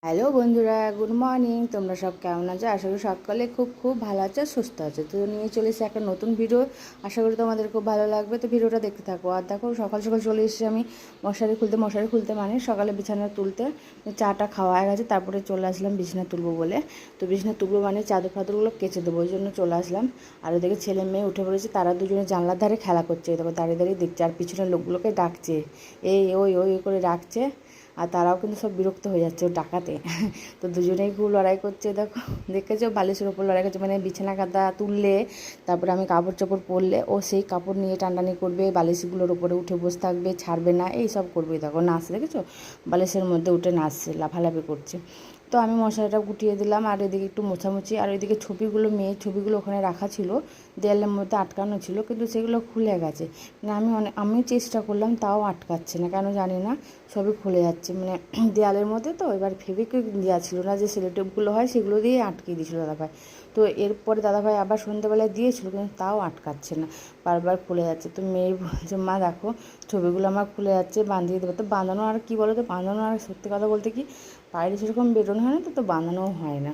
Hello বন্ধুরা, good morning. তোমরা সব কেমন আছো? আশা করি সকালে খুব ভালো আছো, সুস্থ আছো। তো নিয়ে চলেছি একটা নতুন ভিডিও, আশা করি তোমাদের খুব ভালো লাগবে। তো ভিডিওটা দেখতে থাকো। আর দেখো, সকাল সকাল চলে এসেছি আমি মশারি খুলতে মানে সকালে বিছানা তুলতে। চাটা খাওয়া হয়ে গেছে, তারপরে চলে আসলাম বিছানা তুলবো বলে। তো বিছানা তুলবো মানে চাদর ফাদরগুলো কেচে দেবো, ওই জন্য চলে আসলাম। আর ওদিকে ছেলে মেয়ে উঠে পড়েছে, তারা দুজনে জানলার ধারে খেলা করছে। দেখো দাঁড়িয়ে দাঁড়িয়ে দেখছে, আর পিছনের লোকগুলোকে ডাকছে, এই ওই ওই করে ডাকছে। আর তারাও কিন্তু সব বিরক্ত হয়ে যাচ্ছে ও ডাকাতে। তো দুজনেই খুব লড়াই করছে। দেখো, দেখেছো, বালিশের ওপর লড়াই করছে, মানে বিছানা কাদা তুললে, তারপরে আমি কাপড় চোপড় পরলে ও সেই কাপড় নিয়ে টানটানি করবে, বালিশগুলোর উপরে উঠে বসে থাকবে, ছাড়বে না, এই সব করবে। দেখো নাচছে, দেখেছো, বালিশের মধ্যে উঠে নাচছে, লাফালাফি করছে। তো আমি মশারিটা গুটিয়ে দিলাম, আর এদিকে একটু মোছামুছি। আর ওইদিকে ছবিগুলো, মেয়ের ছবিগুলো ওখানে রাখা ছিল, দেয়ালের মধ্যে আটকানো ছিল, কিন্তু সেগুলো খুলে গেছে। মানে আমিও চেষ্টা করলাম, তাও আটকাচ্ছে না, কেন জানি না, সবই খুলে যাচ্ছে। মানে দেয়ালের মধ্যে তো এবার ফেভিকুইক দেওয়া ছিল না, যে সেলোটেপগুলো হয় সেগুলো দিয়ে আটকে দিয়েছিল দাদাভাই। তো এরপরে দাদাভাই আবার সন্ধ্যেবেলায় দিয়েছিল, কিন্তু তাও আটকাচ্ছে না, বারবার খুলে যাচ্ছে। তো মেয়ে বলছে, মা দেখো ছবিগুলো আমার খুলে যাচ্ছে, বাঁধিয়ে দেবো। তো বাঁধানো, আর কি বলো তো, বাঁধানো, আর সত্যি কথা বলতে কি, বাইরে সেরকম বেরোনো হয় না, তো বাঁধানোও হয় না।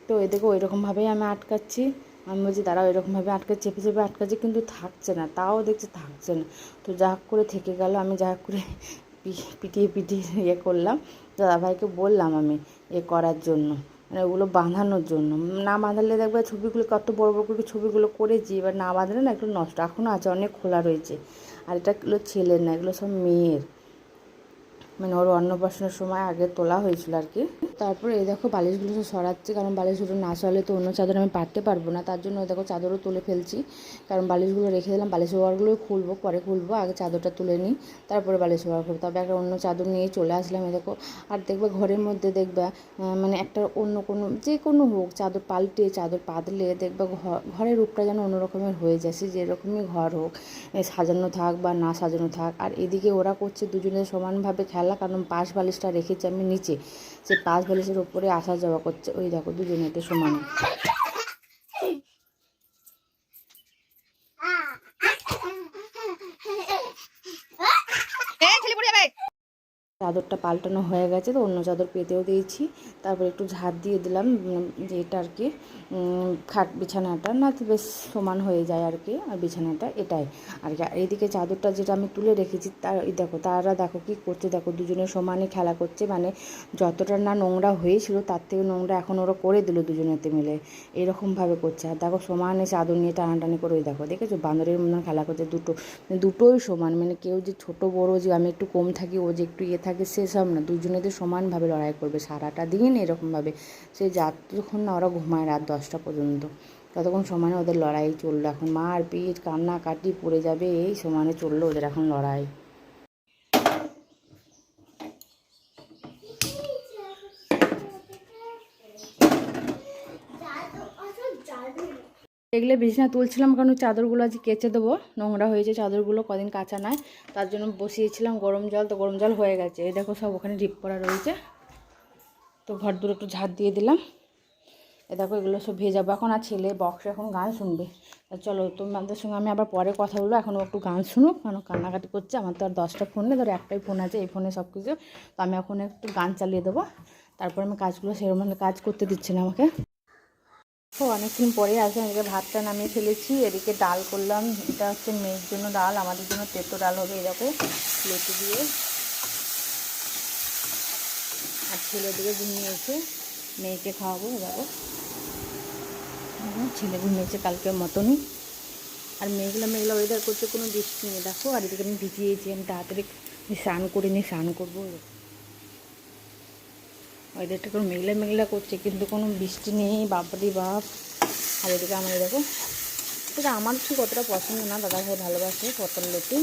তো এদিকে ওই রকমভাবেই আমি আটকাচ্ছি। আমি বলছি দাঁড়াও, এরকমভাবে চেপে চেপে আটকাচ্ছি, কিন্তু থাকছে না, তাও দেখছি থাকছে না। তো যা হোক করে থেকে গেল, আমি যা হোক করে পিটিয়ে পিটিয়ে করলাম। দাদাভাইকে বললাম আমি করার জন্য, মানে ওগুলো বাঁধানোর জন্য। না বাঁধালে দেখবে ছবিগুলো কত বড় বড় করে ছবিগুলো করেছি, এবার না বাঁধালে না একটু নষ্ট, এখনও আছে, অনেক খোলা রয়েছে। আর এটা এগুলো ছেলের না, এগুলো সব মেয়ের, মানে ওর অন্নপ্রাশনের সময় আগে তোলা হয়েছিল আর কি। তারপরে এই দেখো বালিশগুলো সব সরাচ্ছি, কারণ বালিশগুলো না সরালে তো অন্য চাদর আমি পারতে পারবো না, তার জন্য দেখো চাদরও তুলে ফেলছি। কারণ বালিশগুলো রেখে দিলাম, বালিশ ওয়ারগুলোই খুলবো, পরে খুলবো, আগে চাদরটা তুলে নিই, তারপরে বালিশ ওয়ার খুলবো। তবে একটা অন্য চাদর নিয়ে চলে আসলাম। এই দেখো, আর দেখবে ঘরের মধ্যে দেখবে মানে একটা অন্য কোনো, যে কোনো হোক, চাদর পাল্টে চাদর পাতলে দেখবে ঘরের রূপটা যেন অন্য রকমের হয়ে যায়, সে যেরকমই ঘর হোক, সাজানো থাক বা না সাজানো থাক। আর এদিকে ওরা করছে দুজনে সমানভাবে খেলা, কারণ পাশ বালিশটা রেখেছি আমি নিচে, সে পাশ বালিশের ওপরে আসা যাওয়া করছে। ওই দেখো দুজনেতে সমানে। চাদরটা পাল্টানো হয়ে গেছে, তো অন্য চাদর পেতেও দিয়েছি। তারপর একটু ঝাড় দিয়ে দিলাম, যে এটা আর কি খাট বিছানাটা না তো বেশ সমান হয়ে যায় আর কি, আর বিছানাটা এটাই আর কি। আর এইদিকে চাদরটা যেটা আমি তুলে রেখেছি, তার দেখো, তারা দেখো কী করছে, দেখো দুজনে সমানে খেলা করছে, মানে যতটা না নোংরা হয়েছিল তার থেকে নোংরা এখন ওরা করে দিল দুজনেতে মিলে, এরকমভাবে করছে। আর দেখো সমানে চাদর নিয়ে টানাটানি করে, ওই দেখো, দেখেছো, বাঁদরের মতন খেলা করছে, দুটোই সমান, মানে কেউ যে ছোট বড়, যে আমি একটু কম থাকি ও যে একটু থাকে, সেসব না, দুজনেদের সমানভাবে লড়াই করবে সারাটা দিন এরকমভাবে। সে যতক্ষণ না ওরা ঘুমায়, রাত 10টা পর্যন্ত, ততক্ষণ সমানে ওদের লড়াই চললো। এখন মারপিট কান্নাকাটি পড়ে যাবে, এই সমানে চললো ওদের এখন লড়াই। এগুলো বিছানা তুলছিলাম, কারণ চাদরগুলো আজ কেচে দেবো, নোংরা হয়েছে চাদরগুলো, কদিন কাচা নাই, তার জন্য বসিয়েছিলাম গরম জল। তো গরম জল হয়ে গেছে, এই দেখো সব ওখানে ডিপ করা রয়েছে। তো ঘর দূর একটু ঝাড় দিয়ে দিলাম। এ দেখো এগুলো সব ভেজে যাবো এখন। আর ছেলে বক্সে এখন গান শুনবে। চলো তোমাদের সঙ্গে আমি আবার পরে কথা বলবো, এখনও একটু গান শুনুক, কারণ কান্নাকাটি করছে। আমার তো আর 10টা ফোন নেই, ধরো একটাই ফোন আছে, এই ফোনে সব কিছু। তো আমি এখন একটু গান চালিয়ে দেবো, তারপর আমি কাজগুলো সেরকম কাজ করতে দিচ্ছি না আমাকে। তো অনেকক্ষণ পরে আসলাম, এদিকে ভাতটা নামিয়ে ফেলেছি, এদিকে ডাল করলাম। এটা হচ্ছে মেয়ের জন্য ডাল, আমাদের জন্য তেতো ডাল হবে। এই দেখো লেটু দিয়ে। আর ছেলে দিকে ঘুমিয়েছে, মেয়েকে খাওয়াবো। দেখো ছেলে ঘুমিয়েছে কালকের মতনই। আর মেঘলা মেঘলা ওয়েদার করছে, কোনো বৃষ্টি নেই। দেখো আর এদিকে আমি ভিজিয়েছি, আমি তাড়াতাড়ি স্নান করিনি, স্নান করবো। ওয়েদারটা কোনো মেঘলা মেঘলা করছে, কিন্তু কোনো বৃষ্টি নেই, বাপরে বাপ। আর এদিকে আমার দেখো, এটা আমার ঠিক অতটা পছন্দ না, দাদাভাই ভালোবাসে পটল লেটু।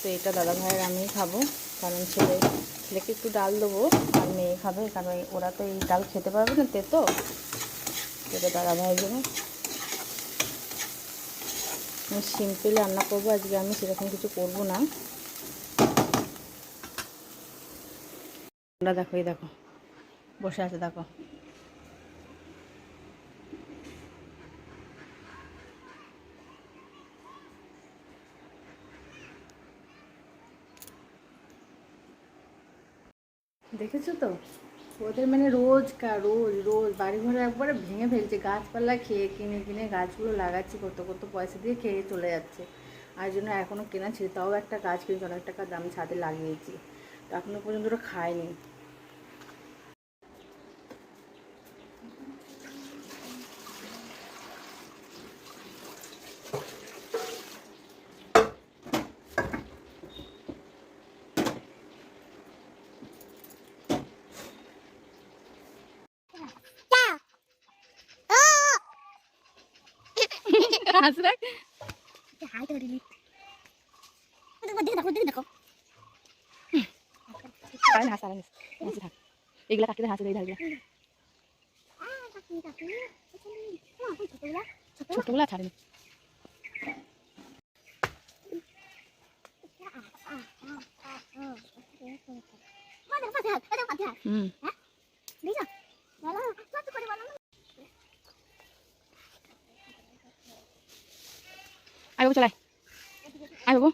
তো এটা দাদাভাইয়ের আমি খাবো, কারণ ছেলেকে একটু ডাল দেবো, আর মেয়ে খাবে, কারণ ওরা তো এই ডাল খেতে পারবে না, তেতো। এটা দাদাভাইয়ের জন্য আমি সিম্পল রান্না করবো আজকে, আমি সেরকম কিছু করবো না। আমরা দেখো, এই দেখো বসে আছে, দেখো দেখেছো তো। ওদের মানে রোজকার রোজ রোজ বাড়ি ঘরে একবারে ভেঙে ফেলছে, গাছপালা খেয়ে কিনে কিনে গাছগুলো লাগাচ্ছি, কত কত পয়সা দিয়ে খেয়ে চলে যাচ্ছে। আর জন্য এখনও কেনা ছিল, তাও একটা গাছ কিনেছি অনেক টাকা দাম, ছাদে লাগিয়েছি, তো এখনও পর্যন্ত ওরা খায়নি। এগুলা কাকিদের হাসি ধারগুলা ছোটগুলা ছাড়েনি। আয় বাবু চলাই, আয় বাবু।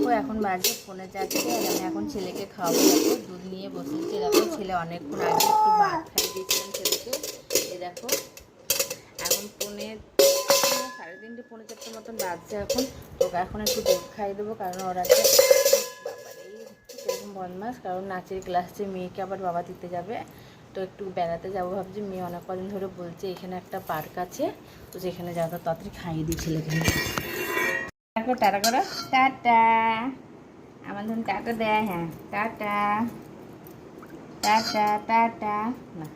ও এখন বাজে 4:45, আর আমি এখন ছেলেকে খাওয়াবো। দেখো দুধ নিয়ে বসেছি, দেখো ছেলে অনেকক্ষণ আগে একটু ভাত খাইয়ে দিয়েছিলাম ছেলেকে। এই দেখো এখন 3:30 3:45 মতন বাজছে এখন। ওকে এখন একটু দুধ খাইয়ে দেবো, কারণ ওরা এরকম বদমাস, কারণ নাচের ক্লাসে মেয়েকে আবার বাবা দিতে যাবে, তো একটু বেড়াতে যাবো ভাবছি। মেয়ে অনেক কদিন ধরে বলছে এখানে একটা পার্ক আছে, তো সেখানে যাওয়া তাড়াতাড়ি খাইয়ে দিই ছেলেকে। টাটা করো, টাটা। আমার ধরুন টাটা দেয়, হ্যাঁ টাটা টাটা টাটা। না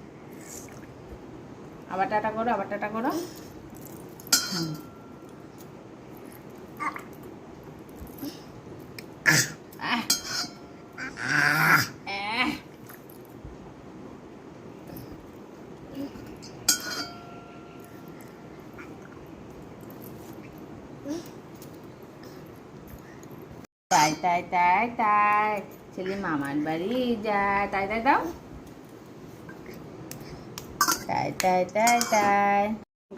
আবার টাটা করো, আবার টাটা করো। তাই তাই তাই তাই ছেলে মামার বাড়ি যায়, তাই তাই দাও, তাই তাই তাই তাই।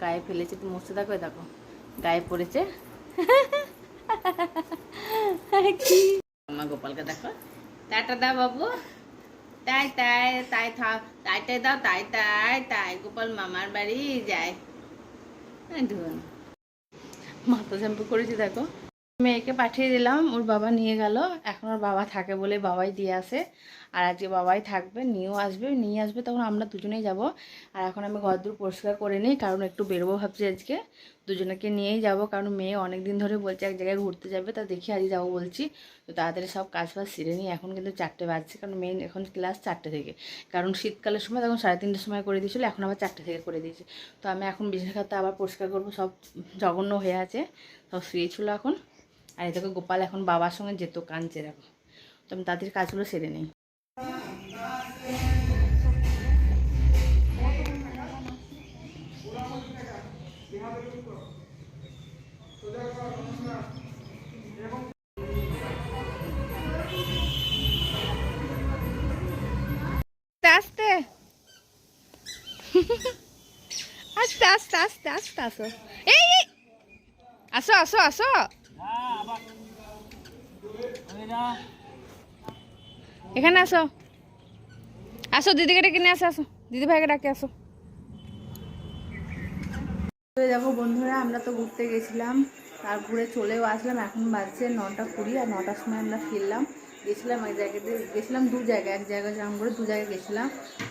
গায়ে ফেলেছে, তো মুছতে দেখো, দেখো গায়ে পড়েছে। কি আমার গোপালকে দেখো, টাটা দাও বাবু, তাই তাই তাই থাক, তাই তাই দাও, তাই তাই তাই গোপাল মামার বাড়ি যায়। মাথা শ্যাম্পু করেছি দেখো। মেয়েকে পাঠিয়ে দিলাম, ওর বাবা নিয়ে গেল। এখন ওর বাবা থাকে বলে বাবাই দিয়ে আসে, আর আজকে বাবাই থাকবে, নিয়ে আসবে তখন আমরা দুজনেই যাব। আর এখন আমি ঘরদূর পরিষ্কার করে নিই, কারণ একটু বেরোবো ভাবছি আজকে, দুজনকে নিয়েই যাব, কারণ মেয়ে অনেক দিন ধরে বলছে এক জায়গায় ঘুরতে যাবে, তা দেখি আজকে যাবো বলছি। তো তাড়াতাড়ি সব কাজ বাজ সেরে নিই। এখন কিন্তু 4টে বাজছে, কারণ মেয়ে এখন ক্লাস 4টে থেকে, কারণ শীতকালের সময় তখন 3:30টার সময় করে দিয়েছিল, এখন আবার 4টে থেকে করে দিয়েছে। তো আমি এখন বিছানা খাতা আবার পরিষ্কার করবো, সব জঘন্য হয়ে আছে, সব শুয়েছিল এখন। আর এদিকে গোপাল এখন বাবার সঙ্গে যেত, কাঁদছে দেখো, তো আমি তাদের কাজগুলো সেরে নিই। আস্তে আস্তে আস্তে আস্তে আস্তে আসো, এই আসো আসো আসো, এখানে আসো, আসো দিদিকে ডেকে নিয়ে আসো, আসো দিদি ভাইকে ডাকে আসো। দেখো বন্ধুরা, আমরা তো ঘুরতে গেছিলাম, আর ঘুরে চলেও আসলাম। এখন বাজছে 9:20, আর 9টার সময় আমরা ফিরলাম। গেছিলাম এক জায়গাতে, গেছিলাম 2 জায়গায়, এক জায়গায় জাম করে 2 জায়গায় গেছিলাম।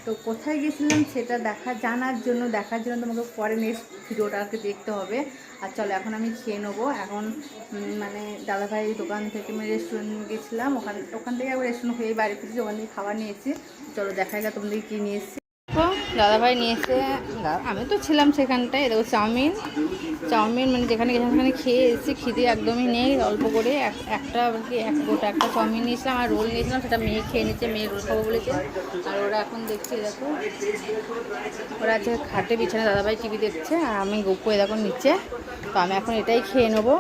তো কোথায় গেছিলাম সেটা দেখার জন্য তোমাকে পরে নেক্সট ভিডিওটাকে দেখতে হবে। আর চলো এখন আমি খেয়ে নেবো। এখন মানে দাদাভাই দোকান থেকে আমি রেস্টুরেন্ট গেছিলাম, ওখান থেকে আবার রেস্টুরেন্ট হয়ে বাড়ি ফিরেছি, ওখান থেকে খাবার নিয়েছি। চলো দেখাই গা তোমাদেরকে কী নিয়ে এসেছি। দাদাভাই নিয়ে এসে, আমি তো ছিলাম সেখানটায়, দেখো চাউমিন মানে যেখানে খেয়ে এসেছি, খিদে একদমই নেই, অল্প করে একটা আর কি গোটা একটা চাউমিন নিয়েছিলাম, আর রোল নিয়েছিলাম, সেটা মেয়ে খেয়ে নিচ্ছে, মেয়ে রোল খাবো বলেছে। আর ওরা এখন দেখছে, দেখো ওরা আছে খাটে বিছানা, দাদাভাই টিভি দেখছে, আর আমি গোপু দেখো নিচে। তো আমি এখন এটাই খেয়ে নেবো।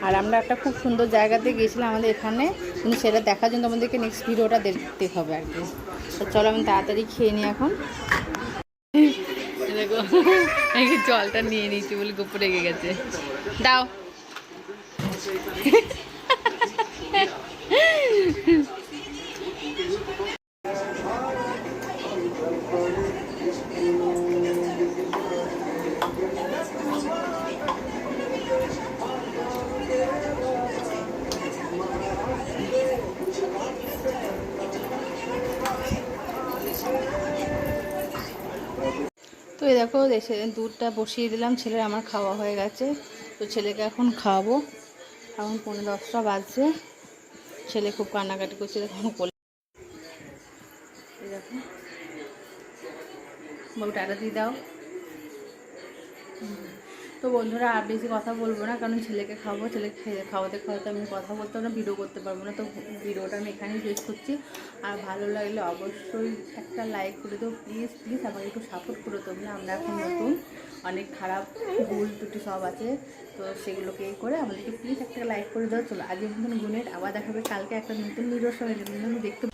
আর আমরা একটা খুব সুন্দর জায়গাতে গিয়েছিলাম আমাদের এখানে, কিন্তু সেটা দেখার জন্য আমাদেরকে নেক্সট ভিডিওটা দেখতে হবে আর কি। তো চলো আমি তাড়াতাড়ি খেয়ে নিই এখন। দেখো এই জলটা নিয়ে নিয়েছি বলে গোপু রেগে গেছে। দাও। তো এই দেখো এসে দুধটা বসিয়ে দিলাম, ছেলের আমার খাওয়া হয়ে গেছে। তো ছেলেকে এখন খাওয়াবো। এখন 9:45 বাজছে। ছেলে খুব কান্নাকাটি করছে, এখন কোলে। এই দেখো বাবু টাটা দিয়ে দাও। তো বন্ধুরা আর বেশি কথা বলবো না, কারণ ছেলেকে খাওয়াবো। ছেলেকে খাওয়াতে আমি কথা বলতে না, ভিডিও করতে পারবো না। তো ভিডিওটা আমি এখানেই শেষ করছি। আর ভালো লাগলে অবশ্যই একটা লাইক করে দেবো, প্লিজ প্লিজ আমাকে একটু সাপোর্ট করে তোমরা। আমরা এখন নতুন, অনেক খারাপ ভুল ত্রুটি সব আছে, তো সেগুলোকে করে আমাদেরকে প্লিজ একটা লাইক করে দাও। চলো আজকের মতন গুড নাইট, আবার দেখাবে কালকে একটা নতুন ভিডিওর সঙ্গে দেখতে।